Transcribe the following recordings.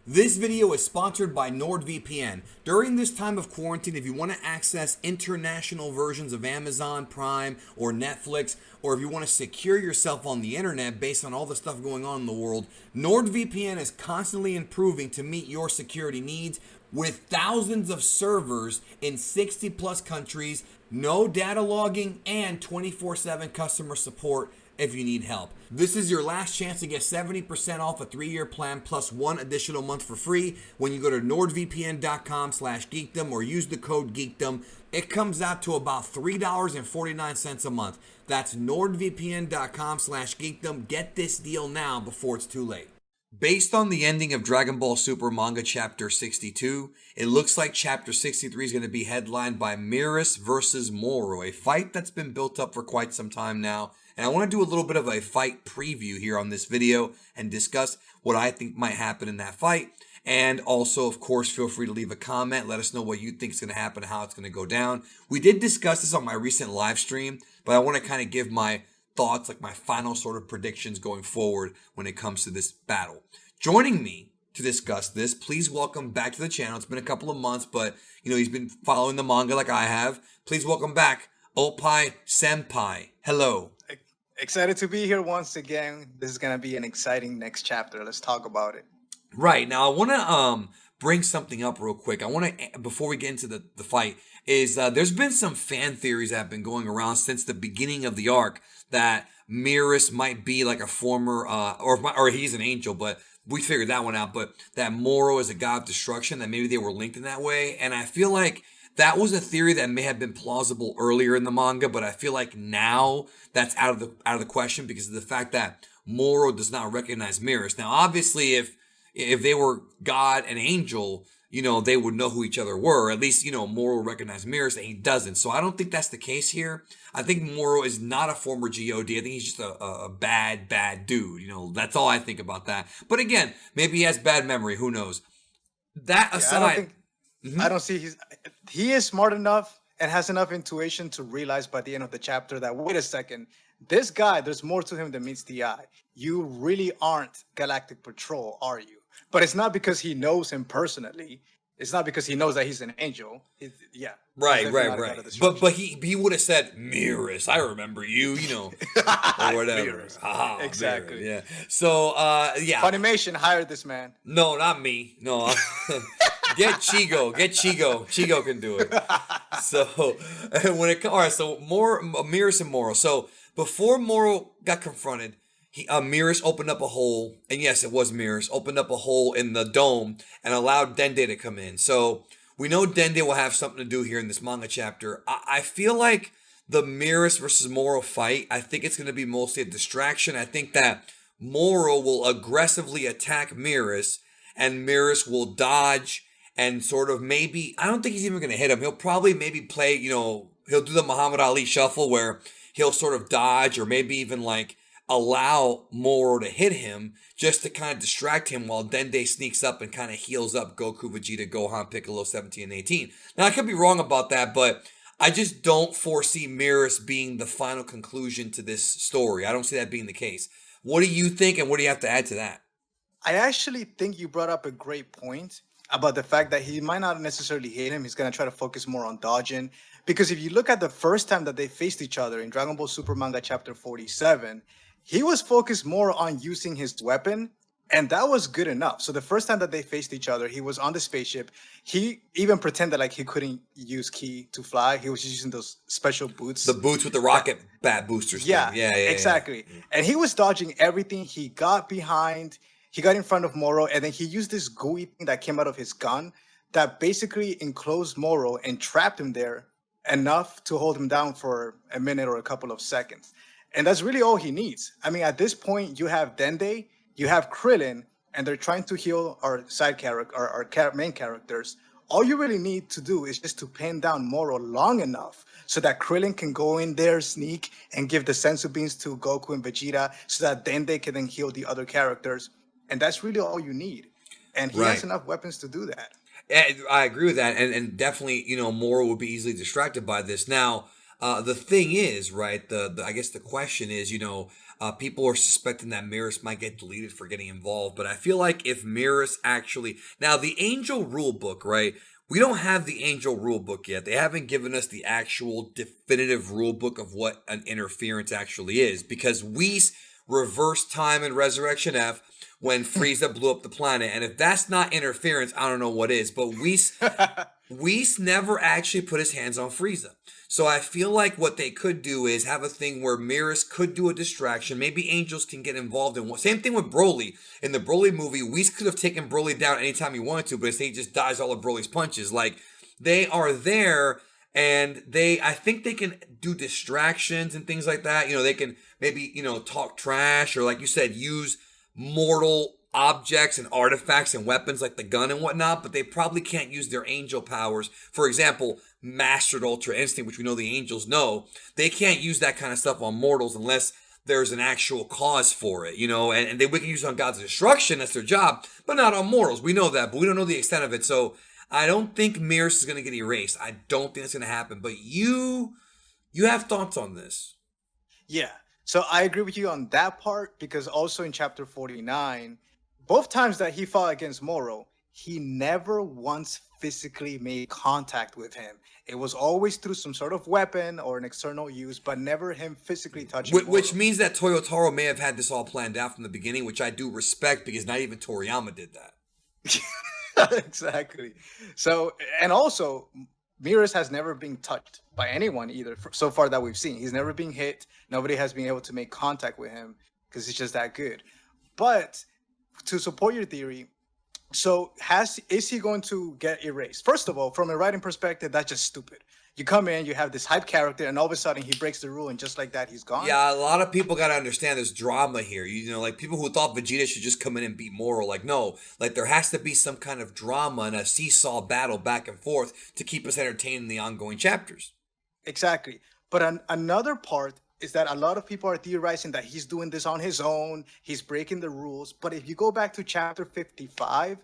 This video is sponsored by NordVPN. During this time of quarantine, if you want to access international versions of Amazon Prime or Netflix, or if you want to secure yourself on the internet based on all the stuff going on in the world, NordVPN is constantly improving to meet your security needs with thousands of servers in 60 plus countries, no data logging, and 24/7 customer support if you need help. This is your last chance to get 70% off a 3-year plan plus 1 additional month for free when you go to nordvpn.com/geekdom or use the code geekdom. It comes out to about $3.49 a month. That's nordvpn.com/geekdom. Get this deal now before it's too late. Based on the ending of Dragon Ball Super Manga Chapter 62, it looks like Chapter 63 is going to be headlined by Merus versus Moro, a fight that's been built up for quite some time now. And I want to do a little bit of a fight preview here on this video and discuss what I think might happen in that fight. And also, of course, feel free to leave a comment. Let us know what you think is going to happen, how it's going to go down. We did discuss this on my recent live stream, but I want to kind of give my thoughts, like my final sort of predictions going forward when it comes to this battle. Joining me to discuss this, please welcome back to the channel. It's been a couple of months, but he's been following the manga like I have. Please welcome back Oppai Senpai. Hello. Excited to be here once again. This is going to be an exciting next chapter. Let's talk about it. Right. Now, I want to bring something up real quick. I want to, before we get into the fight, is there's been some fan theories that have been going around since the beginning of the arc that Merus might be like a former, or he's an angel, but we figured that one out, but that Moro is a god of destruction, that maybe they were linked in that way. And I feel like that was a theory that may have been plausible earlier in the manga, but I feel like now that's out of the question because of the fact that Moro does not recognize Merus. Now, obviously, if they were God and angel, they would know who each other were. At least, Moro recognized Merus and he doesn't. So I don't think that's the case here. I think Moro is not a former God. I think he's just a bad dude. That's all I think about that. But again, maybe he has bad memory. Who knows? That aside, I don't see he is smart enough and has enough intuition to realize by the end of the chapter that, wait a second, this guy, there's more to him than meets the eye. You really aren't Galactic Patrol, are you? But it's not because he knows him personally. It's not because he knows that he's an angel. Right. But he would have said, Merus, I remember you, or whatever. Exactly. Merus, yeah. So, Funimation hired this man. No, not me. No. Get Chigo. Chigo can do it. So, all right, so Merus and Moro. So, before Moro got confronted, Merus opened up a hole, and yes, it was Merus, opened up a hole in the dome and allowed Dende to come in. So, we know Dende will have something to do here in this manga chapter. I feel like the Merus versus Moro fight, I think it's going to be mostly a distraction. I think that Moro will aggressively attack Merus, and Merus will dodge and sort of maybe, I don't think he's even going to hit him. He'll probably maybe play, he'll do the Muhammad Ali shuffle where he'll sort of dodge or maybe even like allow Moro to hit him just to kind of distract him while Dende sneaks up and kind of heals up Goku, Vegeta, Gohan, Piccolo, 17, and 18. Now, I could be wrong about that, but I just don't foresee Merus being the final conclusion to this story. I don't see that being the case. What do you think, and what do you have to add to that? I actually think you brought up a great point about the fact that he might not necessarily hate him. He's going to try to focus more on dodging. Because if you look at the first time that they faced each other in Dragon Ball Super Manga Chapter 47, he was focused more on using his weapon, and that was good enough. So the first time that they faced each other, he was on the spaceship. He even pretended like he couldn't use ki to fly. He was just using those special boots. The boots with the rocket bat boosters. Yeah, exactly. Yeah. And he was dodging everything. He got behind. He got in front of Moro, and then he used this gooey thing that came out of his gun that basically enclosed Moro and trapped him there enough to hold him down for a minute or a couple of seconds. And that's really all he needs. I mean, at this point, you have Dende, you have Krillin, and they're trying to heal our side character, our main characters. All you really need to do is just to pin down Moro long enough so that Krillin can go in there, sneak, and give the sensu beans to Goku and Vegeta so that Dende can then heal the other characters. And that's really all you need. And he has enough weapons to do that. I agree with that. And definitely, Moro would be easily distracted by this. Now, The thing is, right? I guess the question is, people are suspecting that Merus might get deleted for getting involved, but I feel like if Merus actually now the Angel rule book, right? We don't have the Angel rule book yet. They haven't given us the actual definitive rule book of what an interference actually is because Whis reversed time in Resurrection F when Frieza blew up the planet, and if that's not interference, I don't know what is. But Whis never actually put his hands on Frieza. So I feel like what they could do is have a thing where Merus could do a distraction. Maybe Angels can get involved in one. Same thing with Broly. In the Broly movie, Whis could have taken Broly down anytime he wanted to, but instead he just dies all of Broly's punches. Like, they are there, and I think they can do distractions and things like that. They can maybe, talk trash or, like you said, use mortal objects and artifacts and weapons like the gun and whatnot, but they probably can't use their angel powers. For example, mastered Ultra Instinct, which we know the angels know, they can't use that kind of stuff on mortals unless there's an actual cause for it, and we can use it on gods of destruction, that's their job, but not on mortals. We know that, but we don't know the extent of it. So I don't think Merus is going to get erased. I don't think it's going to happen, but you have thoughts on this. Yeah. So I agree with you on that part because also in chapter 49, both times that he fought against Moro, he never once physically made contact with him. It was always through some sort of weapon or an external use, but never him physically touching Which means that Toyotaro may have had this all planned out from the beginning, which I do respect because not even Toriyama did that. Exactly. So, and also, Merus has never been touched by anyone either so far that we've seen. He's never been hit. Nobody has been able to make contact with him because he's just that good. But to support your theory, so is he going to get erased? First of all, from a writing perspective, that's just stupid. You come in, you have this hype character, and all of a sudden he breaks the rule, and just like that, he's gone. Yeah, a lot of people got to understand there's drama here. Like people who thought Vegeta should just come in and beat Moro, like, no, like there has to be some kind of drama and a seesaw battle back and forth to keep us entertained in the ongoing chapters. Exactly. But another part is that a lot of people are theorizing that he's doing this on his own, he's breaking the rules. But if you go back to chapter 55,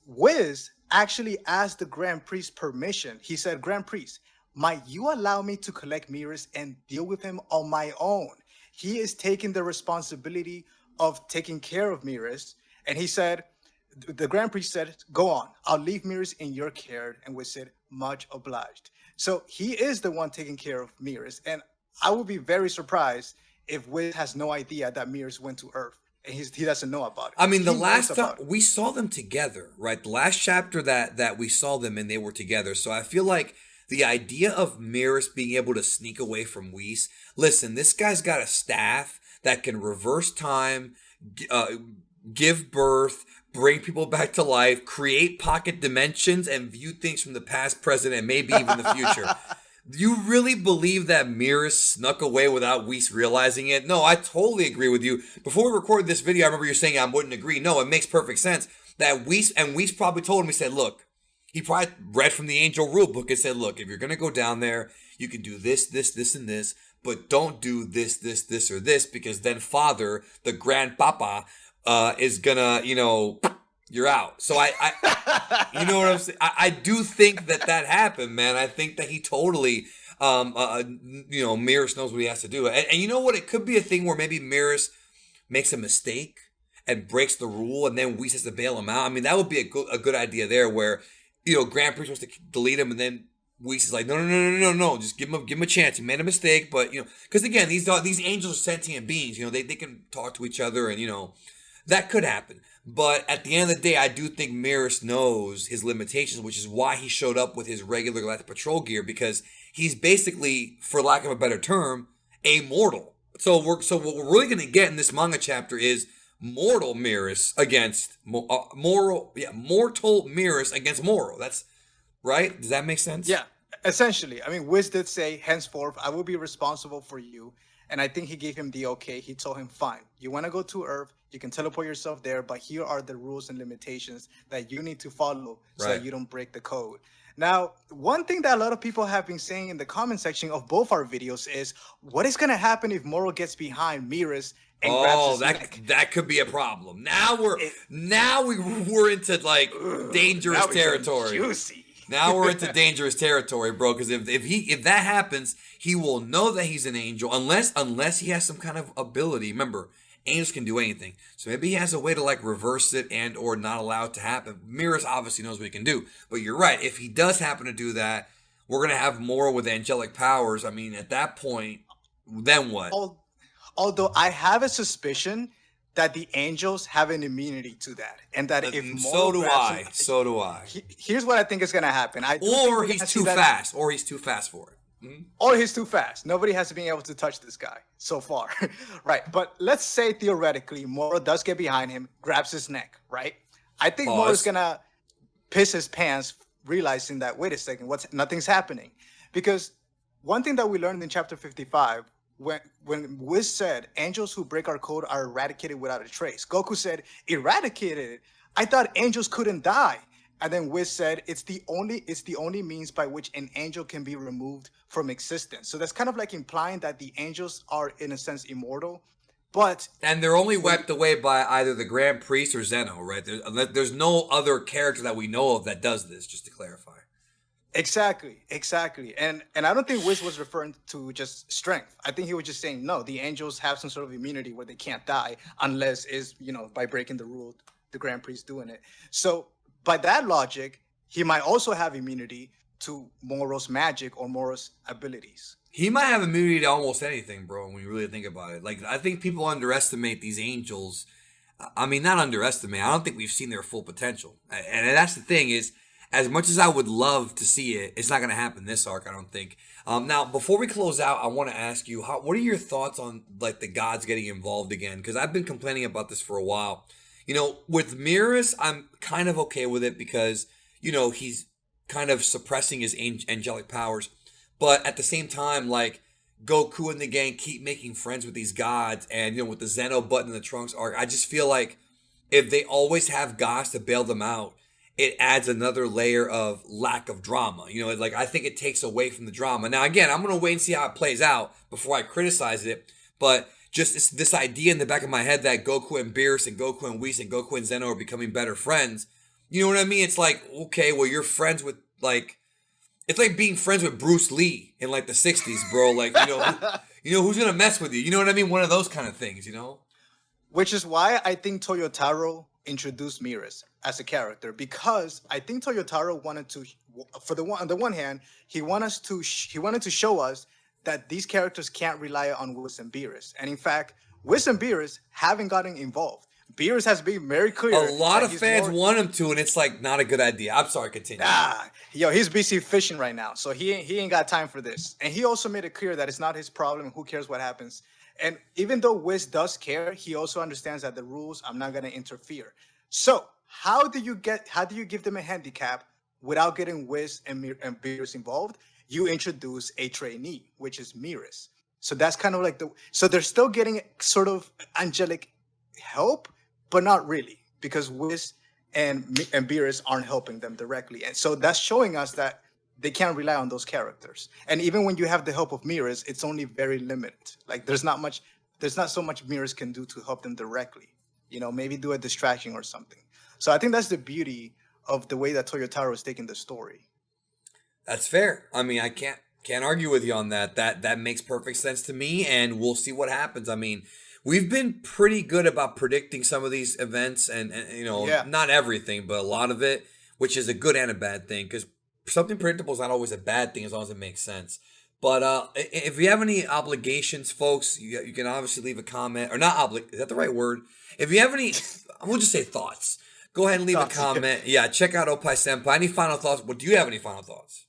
Whis actually asked the Grand Priest permission. He said, Grand Priest, might you allow me to collect Merus and deal with him on my own? He is taking the responsibility of taking care of Merus. And he said, the Grand Priest said, go on, I'll leave Merus in your care. And Whis said, much obliged. So he is the one taking care of Merus. And I would be very surprised if Whis has no idea that Merus went to Earth. And he doesn't know about it. I mean, the last time we saw them together, right? The last chapter that we saw them and they were together. So I feel like the idea of Merus being able to sneak away from Whis. Listen, this guy's got a staff that can reverse time, give birth, bring people back to life, create pocket dimensions, and view things from the past, present, and maybe even the future. You really believe that Merus snuck away without Whis realizing it? No, I totally agree with you. Before we recorded this video, I remember you saying I wouldn't agree. No, it makes perfect sense that Whis probably told him, he said, look, he probably read from the Angel rule book and said, look, if you're going to go down there, you can do this, this, this, and this, but don't do this, this, this, or this, because then Father, the grandpapa, is gonna, you're out. So I you know what I'm saying? I do think that happened, man. I think that he totally, Merus knows what he has to do. And you know what? It could be a thing where maybe Merus makes a mistake and breaks the rule, and then Whis has to bail him out. I mean, that would be a good idea there where, Grand Priest wants to delete him, and then Whis is like, no, just give him a chance. He made a mistake, but, because again, these angels are sentient beings. They can talk to each other, and, that could happen. But at the end of the day, I do think Merus knows his limitations, which is why he showed up with his regular Galactic Patrol gear, because he's basically, for lack of a better term, a mortal. So what we're really going to get in this manga chapter is mortal Merus against mortal Merus against Moro. That's right. Does that make sense? Yeah, essentially. I mean, Whis did say, henceforth, I will be responsible for you. And I think he gave him the okay. He told him, fine, you want to go to Earth, you can teleport yourself there, but here are the rules and limitations that you need to follow so that you don't break the code. Now, one thing that a lot of people have been saying in the comment section of both our videos is, what is going to happen if Moro gets behind Merus and grabs his neck? That could be a problem. Now we're into like dangerous territory. Juicy. Now we're into dangerous territory, bro. Because if that happens, he will know that he's an angel, unless he has some kind of ability. Remember, angels can do anything, so maybe he has a way to like reverse it and or not allow it to happen. Merus obviously knows what he can do, but you're right. If he does happen to do that, we're gonna have Moro with angelic powers. I mean, at that point, then what? Although I have a suspicion that the angels have an immunity to that, and that if So Moro do grabs I. him, So do I. here's what I think is gonna happen. Or he's too fast. Or he's too fast for it. Mm-hmm. Or he's too fast. Nobody has been able to touch this guy so far. Right. But let's say theoretically, Moro does get behind him, grabs his neck, right? I think Moro's gonna piss his pants, realizing that, wait a second, nothing's happening. Because one thing that we learned in chapter 55, when Whis said angels who break our code are eradicated without a trace, Goku said, eradicated? I thought angels couldn't die. And then Whis said it's the only means by which an angel can be removed from existence. So that's kind of like implying that the angels are in a sense immortal, and they're only wiped away by either the Grand Priest or Zeno, right? There's no other character that we know of that does this. Just to clarify. Exactly. And I don't think Whis was referring to just strength. I think he was just saying, no, the angels have some sort of immunity where they can't die unless is, by breaking the rule, the Grand Priest doing it. So by that logic, he might also have immunity to Moro's magic or Moro's abilities. He might have immunity to almost anything, bro, when you really think about it. Like, I think people underestimate these angels. I mean, not underestimate. I don't think we've seen their full potential. And that's the thing is, as much as I would love to see it, it's not going to happen this arc, I don't think. Now, before we close out, I want to ask you, what are your thoughts on, like, the gods getting involved again? Because I've been complaining about this for a while. With Merus, I'm kind of okay with it because, he's kind of suppressing his angelic powers. But at the same time, like, Goku and the gang keep making friends with these gods. And, with the Zeno button in the Trunks arc, I just feel like if they always have gods to bail them out, it adds another layer of lack of drama. Like, I think it takes away from the drama. Now, again, I'm going to wait and see how it plays out before I criticize it. But just this idea in the back of my head that Goku and Beerus and Goku and Whis and Goku and Zeno are becoming better friends. You know what I mean? It's like, okay, well, you're friends with, like, it's like being friends with Bruce Lee in, like, the 60s, bro. Like, who's going to mess with you? You know what I mean? One of those kind of things, Which is why I think Toyotaro introduced Merus as a character, because I think Toyotaro wanted to, on the one hand, he wanted to show us that these characters can't rely on Whis and Beerus. And in fact, Whis and Beerus haven't gotten involved. Beerus has been very clear. A lot of fans want him to, and it's like not a good idea. I'm sorry, continue. He's busy fishing right now, so he ain't got time for this. And he also made it clear that it's not his problem. Who cares what happens? And even though Whis does care, he also understands that the rules, I'm not going to interfere. So how do you give them a handicap without getting Whis and Beerus involved? You introduce a trainee, which is Merus. So that's kind of like so they're still getting sort of angelic help, but not really, because Whis and Beerus aren't helping them directly. And so that's showing us that they can't rely on those characters. And even when you have the help of Merus, it's only very limited. Like there's not so much Merus can do to help them directly. Maybe do a distraction or something. So I think that's the beauty of the way that Toyotaro is taking the story. That's fair. I mean, I can't argue with you on that. That makes perfect sense to me, and we'll see what happens. I mean, we've been pretty good about predicting some of these events, and not everything, but a lot of it, which is a good and a bad thing, because something predictable is not always a bad thing as long as it makes sense. But if you have any obligations, folks, you can obviously leave a comment. Or not is that the right word? If you have any, we'll just say thoughts. Go ahead and leave a comment. Yeah, check out Opie Senpai. Any final thoughts? Do you have any final thoughts?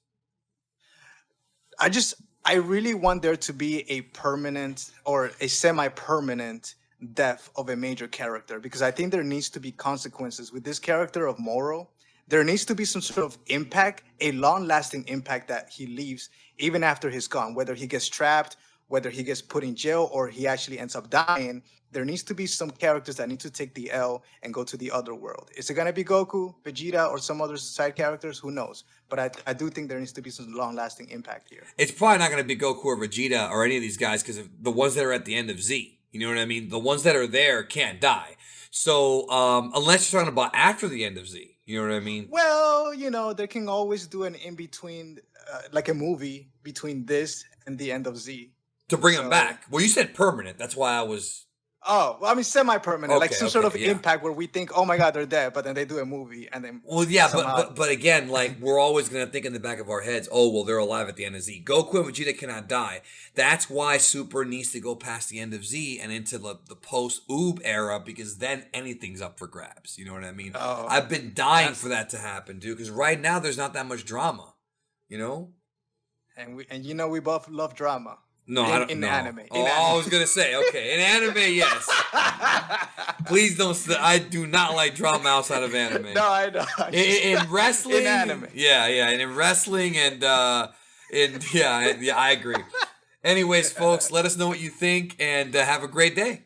I really want there to be a permanent or a semi-permanent death of a major character, because I think there needs to be consequences with this character of Moro. There needs to be some sort of impact, a long-lasting impact that he leaves even after he's gone, whether he gets trapped, whether he gets put in jail, or he actually ends up dying. There needs to be some characters that need to take the L and go to the other world. Is it going to be Goku, Vegeta, or some other side characters? Who knows? But I do think there needs to be some long-lasting impact here. It's probably not going to be Goku or Vegeta or any of these guys, because of the ones that are at the end of Z. You know what I mean? The ones that are there can't die. So unless you're talking about after the end of Z, you know what I mean? Well, they can always do an in between, like a movie between this and the end of Z. To bring them So- back. Well, you said permanent. That's why I was. Oh, well, I mean, semi-permanent, like Okay, some sort of okay, yeah. impact where we think, oh my God, they're dead, but then they do a movie and then. Well, yeah, somehow- but again, like we're always gonna think in the back of our heads, oh well, they're alive at the end of Z. Goku and Vegeta cannot die. That's why Super needs to go past the end of Z and into the post Oob era, because then anything's up for grabs. You know what I mean? Oh, I've been dying for that to happen, dude. Because right now there's not that much drama. You know? and we both love drama. No, I don't. in no. anime. Oh, I was gonna say, okay, in anime, yes. Please don't. I do not like drama outside of anime. No, I know. In wrestling, In anime. yeah, and in wrestling, and yeah, I agree. Anyways, folks, let us know what you think, and have a great day.